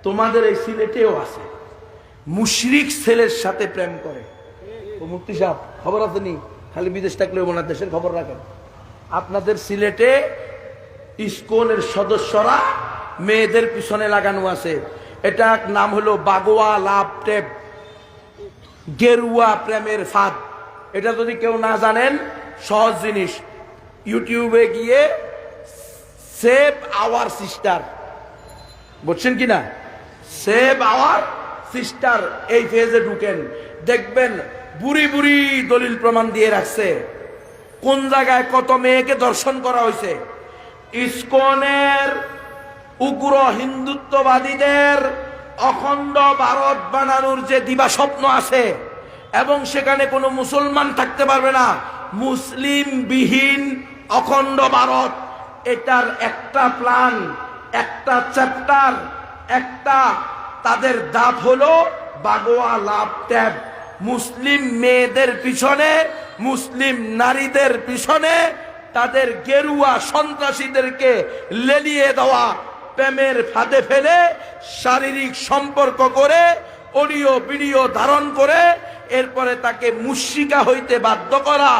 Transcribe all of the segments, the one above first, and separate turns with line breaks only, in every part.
তোমাদের এই সিলেটেও আছে, মুশরিক ছেলের সাথে প্রেম করে। ও মুফতি সাহেব খবর আছে নি? খালি বিদেশ থাকলে ওনার দেশের খবর রাখেন। আপনাদের সিলেটে ইসকনের সদস্যরা মেয়েদের পিছনে লাগানো আছে। এটা নাম হলো বাগোয়া লাভ টেপ, গেরুয়া প্রেমের ফাঁদ। এটা যদি কেউ না জানেন, সহজ জিনিস, ইউটিউবে গিয়ে সেভ আওয়ার সিস্টার, বুঝছেন কিনা, সেভ আওয়ার সিস্টার এই ফেজে ঢুকেন, দেখবেন বুড়ি বুড়ি দলিল প্রমাণ দিয়ে রাখছে কোন জায়গায় কত মেয়েকে দর্শন করা হয়েছে। ইসকনের উগ্র হিন্দুত্ববাদীদের অখণ্ড ভারত বানানোর যে দিবা স্বপ্ন আছে, এবং সেখানে কোনো মুসলমান থাকতে পারবে না, মুসলিম বিহীন অখণ্ড ভারত, এটার একটা প্ল্যান, একটা চ্যাপ্টার, একটা তাদের দাঁত হলো বাগোয়া লাভ ট্যাব। মুসলিম মেয়েদের পিছনে, মুসলিম নারীদের পিছনে তাদের গেরুয়া সন্ত্রাসীদেরকে লেলিয়ে দেওয়া, প্রেমের ফাঁদে ফেলে শারীরিক সম্পর্ক করে অডিও ভিডিও ধারণ করে এরপরে তাকে মুশরিকা হইতে বাধ্য করা,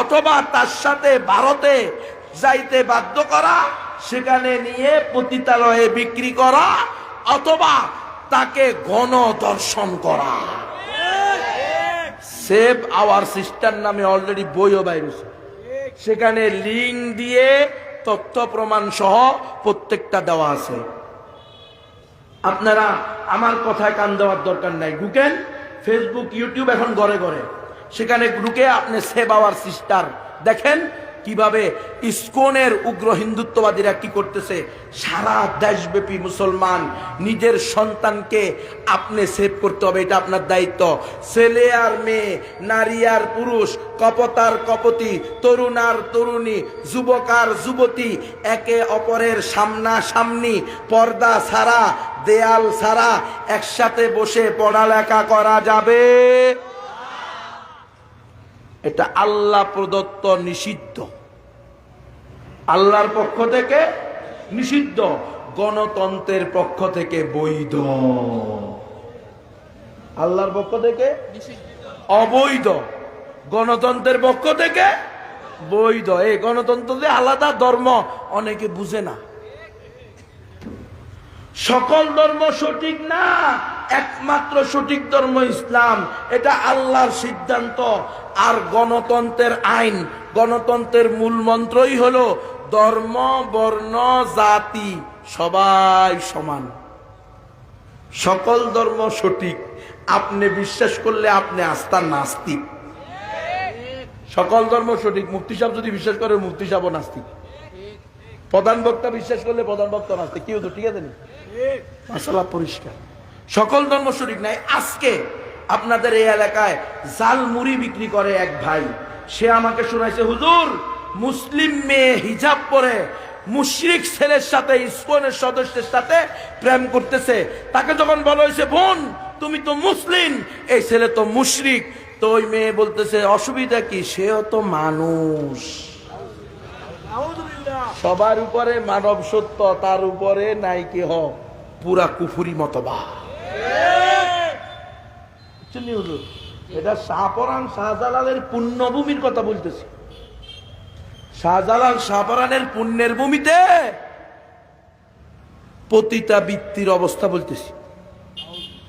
অথবা তার সাথে ভারতে যাইতে বাধ্য করা, সেখানে নিয়ে পতিতালয়ে বিক্রি করা, অথবা তাকে গণধর্ষণ করা। সেভ আওয়ার সিস্টার নামে অলরেডি বইও বাইরেছে, সেখানে লিঙ্ক দিয়ে তথ্য প্রমাণ সহ প্রত্যেকটা দেওয়া আছে। আপনারা আমার কথায় কান দেওয়ার দরকার নাই, ঢুকেন ফেসবুক ইউটিউব এখন ঘরে ঘরে, সেখানে ঢুকে আপনি সেভ আওয়ার সিস্টার দেখেন কিভাবে ইসকনের উগ্র হিন্দুত্ববাদীরা কি করতেছে। সারা দেশব্যাপী মুসলমান, নিজের সন্তানকে আপনি সেভ করতে হবে, এটা আপনার দায়িত্ব। ছেলে আর মেয়ে, নারী আর পুরুষ, কপত আর কপতি, তরুণ আর তরুণী, যুবক আর যুবতী একে অপরের সামনাসামনি পর্দা ছাড়া, দেয়াল ছাড়া একসাথে বসে পড়ালেখা করা যাবে। এটা আল্লাহ প্রদত্ত নিষিদ্ধ, আল্লাহর পক্ষ থেকে নিষিদ্ধ, গণতন্ত্রের পক্ষ থেকে বৈধ। আল্লাহর পক্ষ থেকে অবৈধ, গণতন্ত্রের পক্ষ থেকে বৈধ। এই গণতন্ত্র যে আলাদা ধর্ম অনেকে বুঝে না। সকল ধর্ম সঠিক না, একমাত্র সঠিক ধর্ম ইসলাম, এটা আল্লাহর সিদ্ধান্ত। আর গণতন্ত্রের আইন, গণতন্ত্রের মূল মন্ত্রই হলো ধর্ম, বর্ণ, জাতি সবাই সমান, সকল ধর্ম সঠিক। আপনি বিশ্বাস করলে আপনি আস্থার নাস্তিক। সকল ধর্ম সঠিক, মুফতি সাহেব যদি বিশ্বাস করে মুফতি সাহেব নাস্তিক, প্রধান বক্তা বিশ্বাস করলে প্রধান বক্তা নাস্তিক। কি হতো? ঠিক আছে, মাসালা পরিষ্কার। সকল ধর্ম সঠিক নাই। আজকে আপনাদের এই এলাকায় জাল মুড়ি বিক্রি করে এক ভাই, সে আমাকে শোনাইছে, হুজুর মুসলিম মেয়ে হিজাব পরে মুশরিক ছেলের সাথে, ইসকনের সদস্যের সাথে প্রেম করতেছে। তাকে যখন বলা হয়েছে, বোন তুমি তো মুসলিম, এই ছেলে তো মুশরিক, তো ওই মেয়ে বলতেছে অসুবিধা কি, সেও তো মানুষ। সবার উপরে মানব সত্য, তার উপরে নাই কি হ পুরা কুফুরি মতবাদ। এটা শাহপরান শাহজালালের পুণ্যভূমির কথা বলতেছি। শাহজালাল শাহপরানের পুণ্যের ভূমিতে পতিতাবৃত্তির অবস্থা বলতেছি।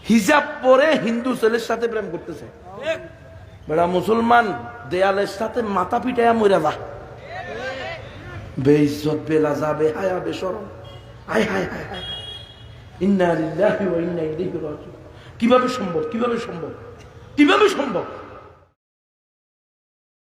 হিজাব পরে হিন্দু ছেলের সাথে প্রেম করতেছে। বেড়া মুসলমান দেয়ালের সাথে মাথা পিটাইয়া মরে যা, বেইজ্জত, বেলাজা, বেহায়া, বেশরম। হায় হায় হায় হায়, ইন্না লিল্লাহি ওয়া ইন্না ইলাইহি রাজিউন। কিভাবে সম্ভব? কিভাবে সম্ভব? কিভাবে সম্ভব?